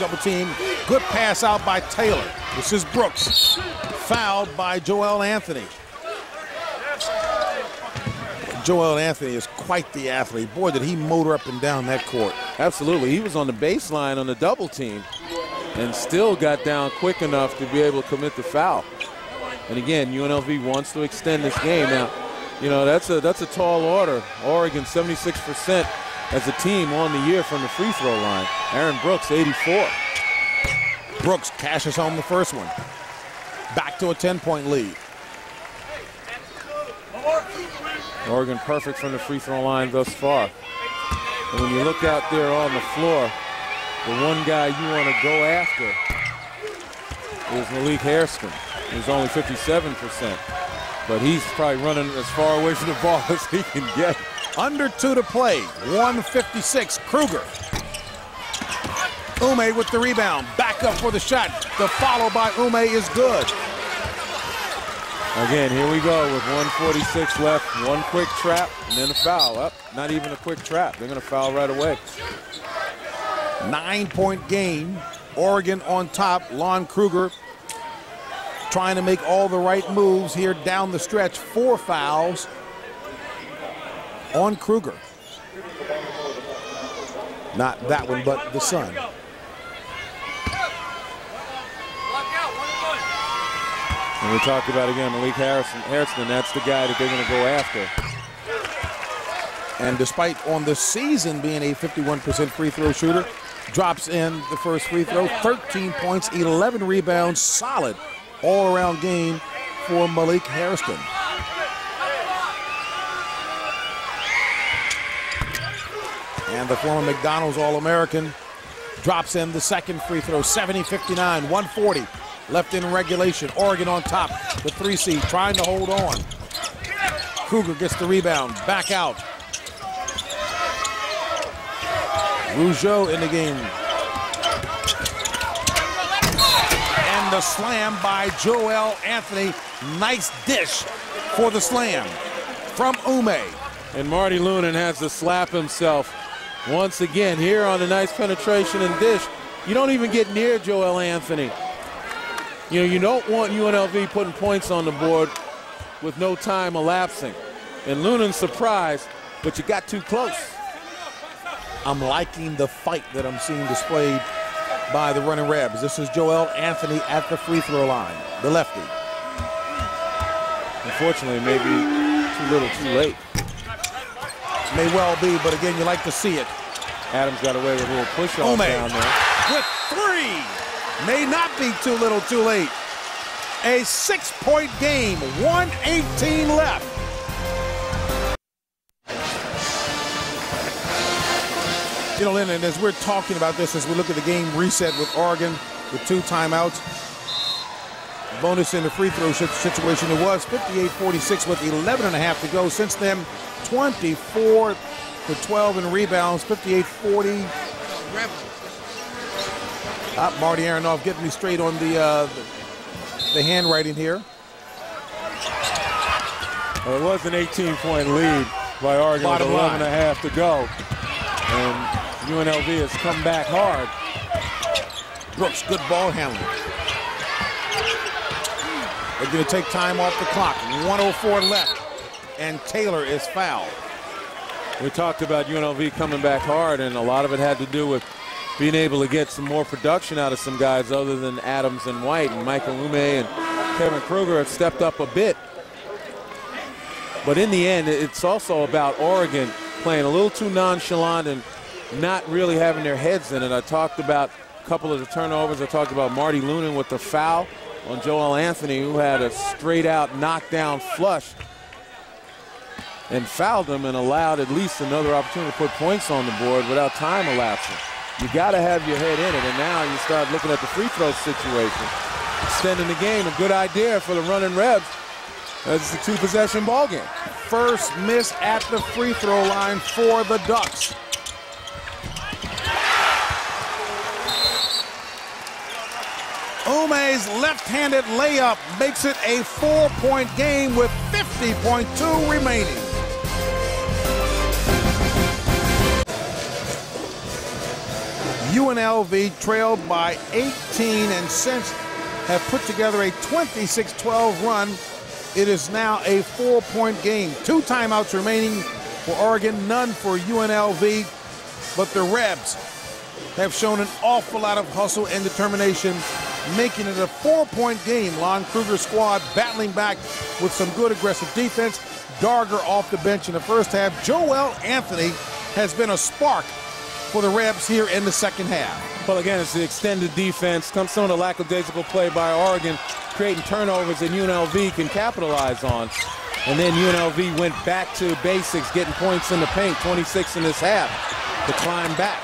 double team. Good pass out by Taylor. This is Brooks. Fouled by Joel Anthony. Joel Anthony is quite the athlete. Boy, did he motor up and down that court. Absolutely. He was on the baseline on the double team and still got down quick enough to be able to commit the foul. And again, UNLV wants to extend this game. Now, you know, that's a tall order. Oregon 76% as a team on the year from the free throw line. Aaron Brooks 84. Brooks cashes home the first one. Back to a 10-point lead. Oregon perfect from the free throw line thus far. And when you look out there on the floor, the one guy you want to go after is Malik Hairston, who's only 57%. But he's probably running as far away from the ball as he can get. Under 2 to play, 156, Kruger. Ume with the rebound, back up for the shot. The follow by Ume is good. Again, here we go with 1:46 left, one quick trap, and then a foul. Up, not even a quick trap. They're going to foul right away. 9-point game. Oregon on top. Lon Kruger trying to make all the right moves here down the stretch. 4 fouls on Kruger. Not that one, but the son. And we talked about, again, Malik Hairston, that's the guy that they're going to go after. And despite on the season being a 51% free throw shooter, drops in the first free throw, 13 points, 11 rebounds, solid all-around game for Malik Hairston. And the former McDonald's All-American drops in the second free throw, 70-59, 140 left in regulation. Oregon on top, the 3 seed trying to hold on. Kruger gets the rebound, back out. Rougeau in the game. And the slam by Joel Anthony. Nice dish for the slam from Ume. And Marty Lunin has to slap himself once again here on a nice penetration and dish. You don't even get near Joel Anthony. You know, you don't want UNLV putting points on the board with no time elapsing. And Lunin's surprised, but you got too close. I'm liking the fight that I'm seeing displayed by the running Rebs. This is Joel Anthony at the free throw line, the lefty. Unfortunately, maybe too little, too late. May well be, but again, you like to see it. Adams got away with a little push-off down there. With 3. May not be too little, too late. A 6-point game, 1:18 left. You know, Lynn, and as we're talking about this, as we look at the game reset with Oregon with 2 timeouts, bonus in the free throw situation, it was 58-46 with 11.5 to go. Since then, 24-12 in rebounds, 58-40. Marty Aronoff getting me straight on the handwriting here. Well, it was an 18-point lead by Oregon with 11.5 to go. And UNLV has come back hard. Brooks, good ball handling. They're going to take time off the clock. 1:04 left, and Taylor is fouled. We talked about UNLV coming back hard, and a lot of it had to do with being able to get some more production out of some guys other than Adams and White. And Michael Ume and Kevin Kruger have stepped up a bit. But in the end, it's also about Oregon playing a little too nonchalant and not really having their heads in it. I talked about a couple of the turnovers. I talked about Marty Lunin with the foul on Joel Anthony, who had a straight-out knockdown flush and fouled him and allowed at least another opportunity to put points on the board without time elapsing. You got to have your head in it, and now you start looking at the free throw situation. Extending the game, a good idea for the running Rebs. That's a 2-possession ball game. First miss at the free throw line for the Ducks. Ume's left-handed layup makes it a 4-point game with 50.2 remaining. UNLV trailed by 18 and since have put together a 26-12 run. It is now a 4-point game. 2 timeouts remaining for Oregon, none for UNLV, but the Rebs have shown an awful lot of hustle and determination, making it a 4-point game. Lon Kruger's squad battling back with some good aggressive defense. Darger off the bench in the first half. Joel Anthony has been a spark for the Rebs here in the second half. Well, again, it's the extended defense. Some of the lackadaisical play by Oregon, creating turnovers that UNLV can capitalize on. And then UNLV went back to basics, getting points in the paint, 26 in this half, to climb back.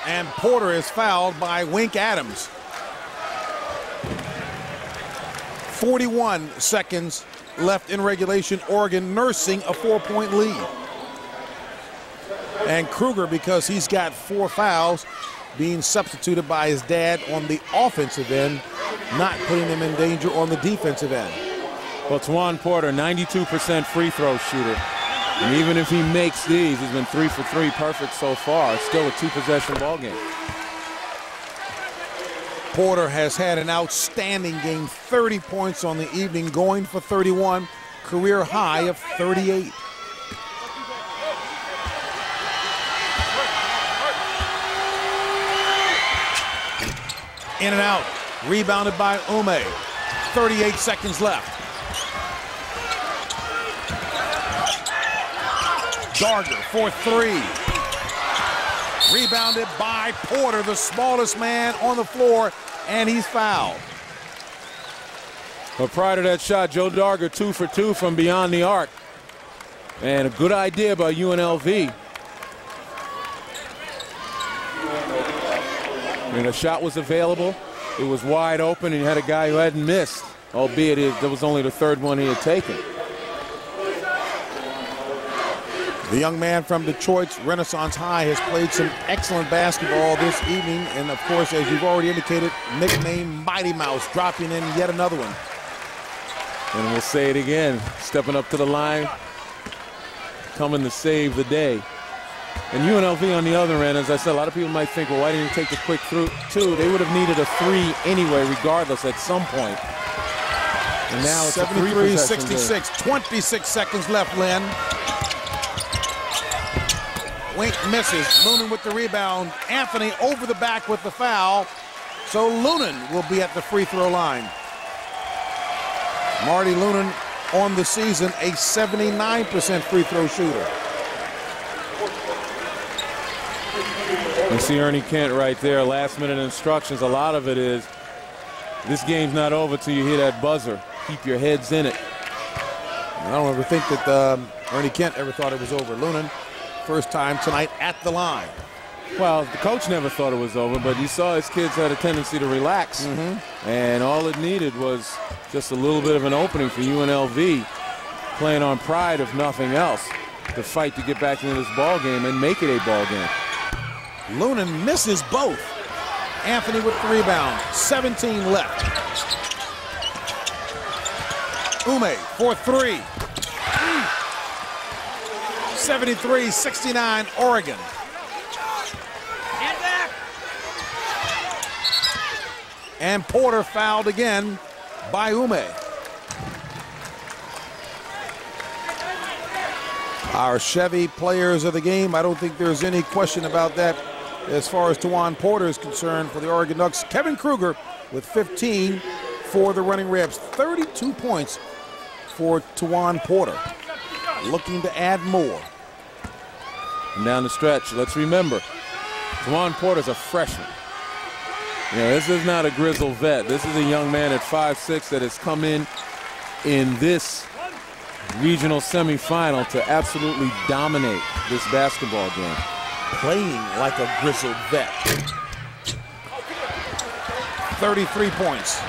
And Porter is fouled by Wink Adams. 41 seconds left in regulation. Oregon nursing a 4-point lead. And Kruger, because he's got 4 fouls, being substituted by his dad on the offensive end, not putting him in danger on the defensive end. Well, TAJUAN Porter, 92% free throw shooter. And even if he makes these, he's been 3 for 3 perfect so far. It's still a 2-possession ball game. Porter has had an outstanding game, 30 points on the evening, going for 31, career high of 38. In and out, rebounded by Ume. 38 seconds left. Darger for 3. Rebounded by Porter, the smallest man on the floor, and he's fouled. But prior to that shot, Joe Darger 2 for 2 from beyond the arc. And a good idea by UNLV. And the shot was available. It was wide open, and you had a guy who hadn't missed, albeit that was only the 3rd one he had taken. The young man from Detroit's Renaissance High has played some excellent basketball this evening, and of course, as you've already indicated, nicknamed Mighty Mouse, dropping in yet another one. And we'll say it again, stepping up to the line, coming to save the day. And UNLV on the other end, as I said, a lot of people might think, well, why didn't you take the quick through 2? They would have needed a 3 anyway, regardless, at some point. And now it's 73-66, 26 seconds left, Lynn. Wink misses. Lunan with the rebound. Anthony over the back with the foul. So Lunan will be at the free throw line. Marty Lunan on the season, a 79% free throw shooter. You see Ernie Kent right there, last minute instructions. A lot of it is, this game's not over till you hear that buzzer. Keep your heads in it. I don't ever think that Ernie Kent ever thought it was over. Lunan, first time tonight at the line. Well, the coach never thought it was over, but you saw his kids had a tendency to relax. And all it needed was just a little bit of an opening for UNLV, playing on pride if nothing else, to fight to get back into this ball game and make it a ball game. Lunan misses both. Anthony with the rebound. 17 left. Ume for 3. 73-69 Oregon. And Porter fouled again by Ume. Our Chevy players of the game, I don't think there's any question about that as far as TAJUAN Porter is concerned for the Oregon Ducks. Kevin Kruger with 15 for the Running Rebs. 32 points for TAJUAN Porter. Looking to add more. And down the stretch, let's remember, TAJUAN Porter's a freshman. You know, this is not a grizzled vet. This is a young man at 5'6" that has come in this regional semifinal to absolutely dominate this basketball game. Playing like a grizzled vet. 33 points.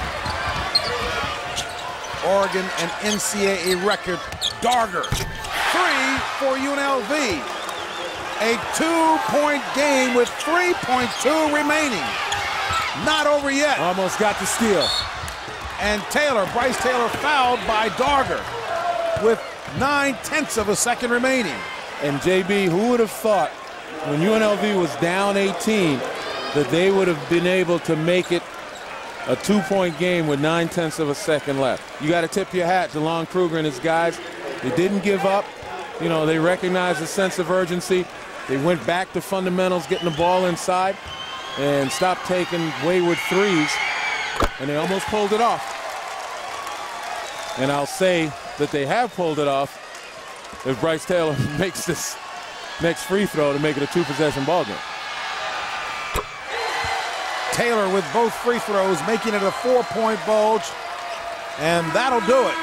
Oregon an NCAA record. Darger, 3 for UNLV. A 2-point game with 3.2 remaining. Not over yet. Almost got the steal. And Bryce Taylor fouled by Darger with 9/10 of a second remaining. And JB, who would have thought when UNLV was down 18 that they would have been able to make it a 2-point game with 9/10 of a second left. You got to tip your hat to Lon Kruger and his guys. They didn't give up. You know, they recognized a sense of urgency. They went back to fundamentals, getting the ball inside, and stopped taking wayward threes, and they almost pulled it off. And I'll say that they have pulled it off if Bryce Taylor makes this next free throw to make it a 2-possession ball game. Taylor with both free throws, making it a 4-point bulge, and that'll do it.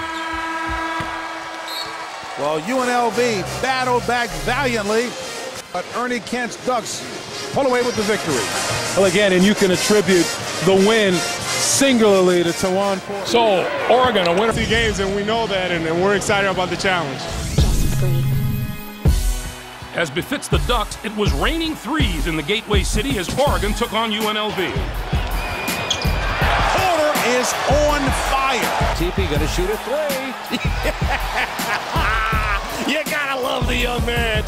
Well, UNLV battled back valiantly, but Ernie Kent's Ducks pull away with the victory. Well, again, and you can attribute the win singularly to TAJUAN. So, Oregon, a winner of 3 games, and we know that, and we're excited about the challenge. As befits the Ducks, it was raining threes in the Gateway City as Oregon took on UNLV. Porter is on fire. TP gonna shoot a 3. You gotta love the young man.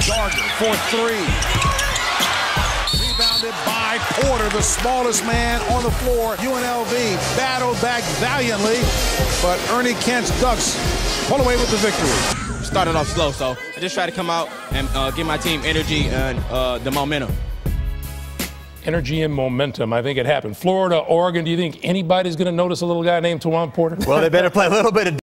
Gardner for 3. Rebounded by Porter, the smallest man on the floor. UNLV battled back valiantly, but Ernie Kent's Ducks pull away with the victory. Started off slow, so I just try to come out and give my team energy and the momentum. Energy and momentum. I think it happened. Florida, Oregon, do you think anybody's going to notice a little guy named TAJUAN Porter? Well, they better play a little bit of